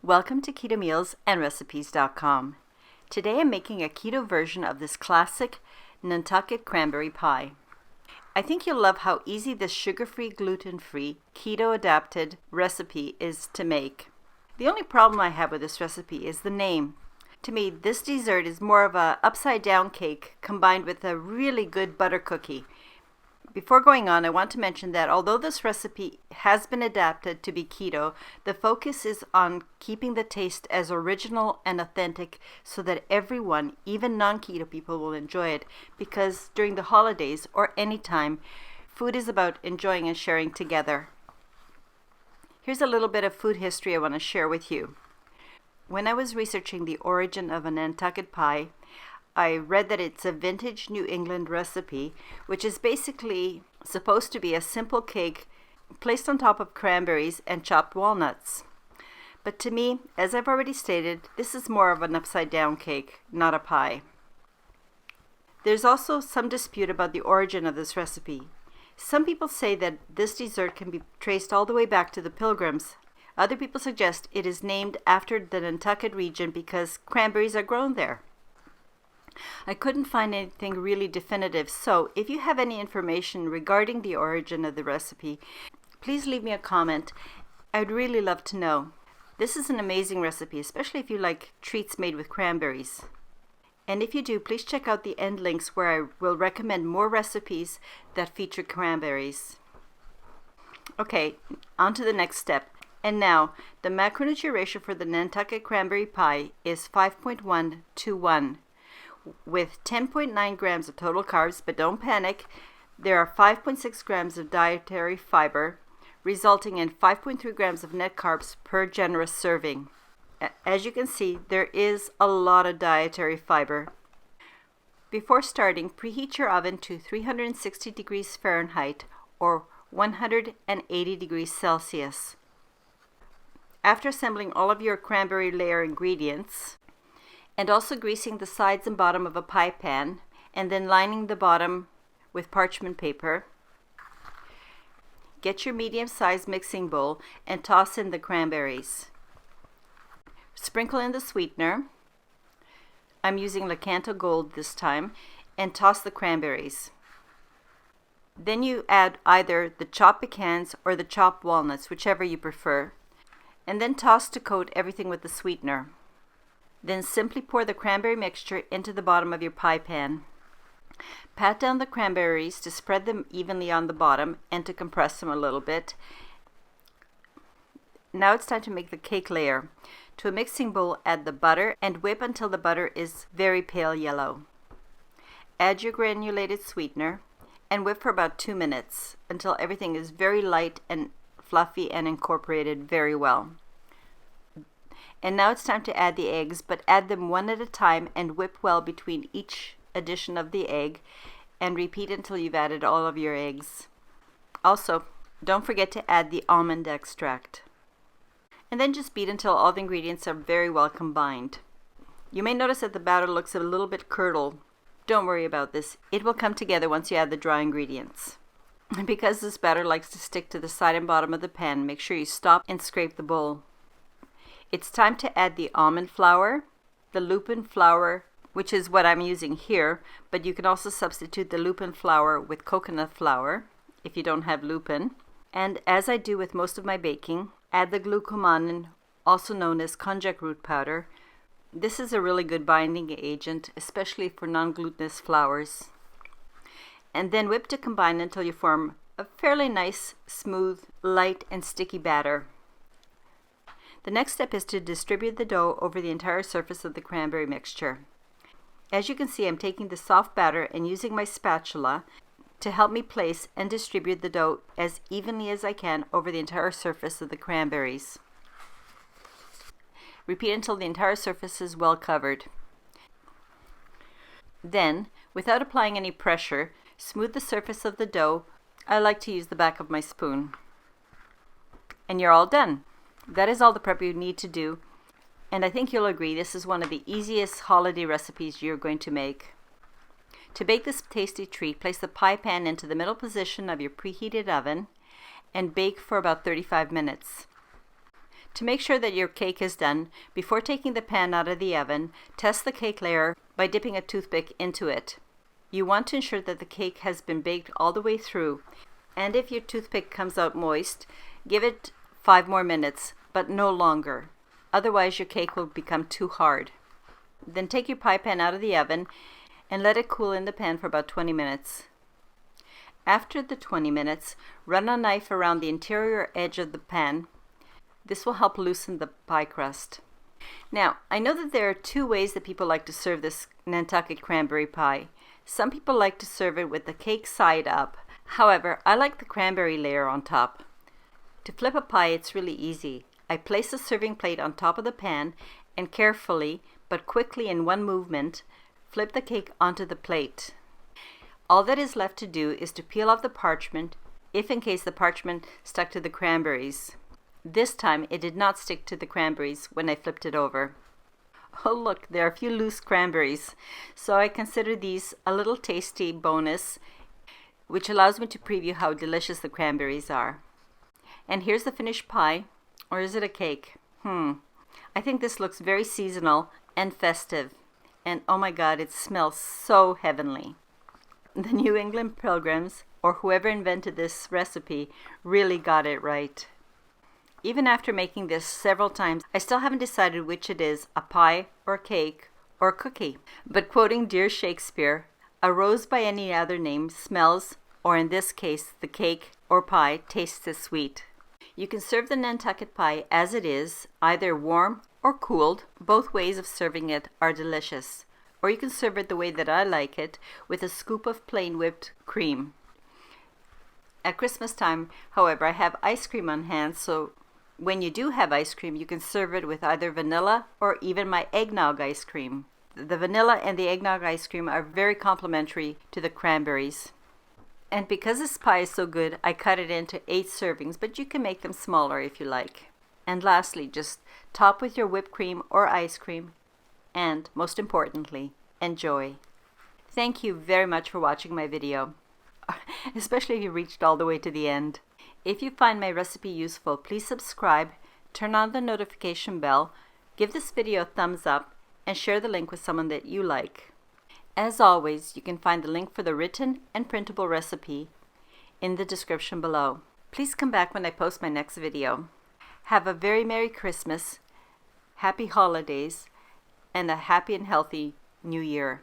Welcome to Keto Meals and Recipes.com. Today I'm making a keto version of this classic Nantucket cranberry pie. I think you'll love how easy this sugar-free, gluten-free, keto-adapted recipe is to make. The only problem I have with this recipe is the name. To me, this dessert is more of a upside-down cake combined with a really good butter cookie. Before going on, I want to mention that although this recipe has been adapted to be keto, the focus is on keeping the taste as original and authentic so that everyone, even non-keto people, will enjoy it, because during the holidays or any time, food is about enjoying and sharing together. Here's a little bit of food history I want to share with you. When I was researching the origin of a Nantucket pie, I read that it's a vintage New England recipe, which is basically supposed to be a simple cake placed on top of cranberries and chopped walnuts. But to me, as I've already stated, this is more of an upside-down cake, not a pie. There's also some dispute about the origin of this recipe. Some people say that this dessert can be traced all the way back to the Pilgrims. Other people suggest it is named after the Nantucket region because cranberries are grown there. I couldn't find anything really definitive, so if you have any information regarding the origin of the recipe, please leave me a comment. I'd really love to know. This is an amazing recipe, especially if you like treats made with cranberries. And if you do, please check out the end links where I will recommend more recipes that feature cranberries. Okay, on to the next step. And now, the macronutrient ratio for the Nantucket cranberry pie is 5.1 to 1. With 10.9 grams of total carbs, but don't panic, there are 5.6 grams of dietary fiber, resulting in 5.3 grams of net carbs per generous serving. As you can see, there is a lot of dietary fiber. Before starting, preheat your oven to 360 degrees Fahrenheit or 180 degrees Celsius. After assembling all of your cranberry layer ingredients, and also greasing the sides and bottom of a pie pan, and then lining the bottom with parchment paper, get your medium-sized mixing bowl and toss in the cranberries. Sprinkle in the sweetener. I'm using Lakanto Gold this time, and toss the cranberries. Then you add either the chopped pecans or the chopped walnuts, whichever you prefer, and then toss to coat everything with the sweetener. Then simply pour the cranberry mixture into the bottom of your pie pan. Pat down the cranberries to spread them evenly on the bottom and to compress them a little bit. Now it's time to make the cake layer. To a mixing bowl, add the butter and whip until the butter is very pale yellow. Add your granulated sweetener and whip for about 2 minutes until everything is very light and fluffy and incorporated very well. And now it's time to add the eggs, but add them one at a time and whip well between each addition of the egg, and repeat until you've added all of your eggs. Also, don't forget to add the almond extract. And then just beat until all the ingredients are very well combined. You may notice that the batter looks a little bit curdled. Don't worry about this. It will come together once you add the dry ingredients. And because this batter likes to stick to the side and bottom of the pan, make sure you stop and scrape the bowl. It's time to add the almond flour, the lupin flour, which is what I'm using here, but you can also substitute the lupin flour with coconut flour if you don't have lupin. And as I do with most of my baking, add the glucomannan, also known as konjac root powder. This is a really good binding agent, especially for non-glutinous flours. And then whip to combine until you form a fairly nice, smooth, light, and sticky batter. The next step is to distribute the dough over the entire surface of the cranberry mixture. As you can see, I'm taking the soft batter and using my spatula to help me place and distribute the dough as evenly as I can over the entire surface of the cranberries. Repeat until the entire surface is well covered. Then, without applying any pressure, smooth the surface of the dough. I like to use the back of my spoon. And you're all done. That is all the prep you need to do, and I think you'll agree this is one of the easiest holiday recipes you're going to make. To bake this tasty treat, place the pie pan into the middle position of your preheated oven and bake for about 35 minutes. To make sure that your cake is done, before taking the pan out of the oven, test the cake layer by dipping a toothpick into it. You want to ensure that the cake has been baked all the way through, and if your toothpick comes out moist, give it 5 more minutes, but no longer. Otherwise, your cake will become too hard. Then take your pie pan out of the oven and let it cool in the pan for about 20 minutes. After the 20 minutes, run a knife around the interior edge of the pan. This will help loosen the pie crust. Now, I know that there are 2 ways that people like to serve this Nantucket cranberry pie. Some people like to serve it with the cake side up. However, I like the cranberry layer on top. To flip a pie, it's really easy. I place the serving plate on top of the pan and carefully, but quickly in one movement, flip the cake onto the plate. All that is left to do is to peel off the parchment, if in case the parchment stuck to the cranberries. This time it did not stick to the cranberries when I flipped it over. Oh look, there are a few loose cranberries, so I consider these a little tasty bonus, which allows me to preview how delicious the cranberries are. And here's the finished pie, or is it a cake? I think this looks very seasonal and festive, and oh my god, it smells so heavenly. The New England Pilgrims, or whoever invented this recipe, really got it right. Even after making this several times, I still haven't decided which it is, a pie or a cake or a cookie. But quoting dear Shakespeare, a rose by any other name smells, or in this case, the cake or pie tastes as sweet. You can serve the Nantucket pie as it is, either warm or cooled. Both ways of serving it are delicious. Or you can serve it the way that I like it, with a scoop of plain whipped cream. At Christmas time, however, I have ice cream on hand, so when you do have ice cream, you can serve it with either vanilla or even my eggnog ice cream. The vanilla and the eggnog ice cream are very complementary to the cranberries. And because this pie is so good, I cut it into 8 servings, but you can make them smaller if you like. And lastly, just top with your whipped cream or ice cream, and most importantly, enjoy. Thank you very much for watching my video, especially if you reached all the way to the end. If you find my recipe useful, please subscribe, turn on the notification bell, give this video a thumbs up, and share the link with someone that you like. As always, you can find the link for the written and printable recipe in the description below. Please come back when I post my next video. Have a very Merry Christmas, Happy Holidays, and a happy and healthy New Year.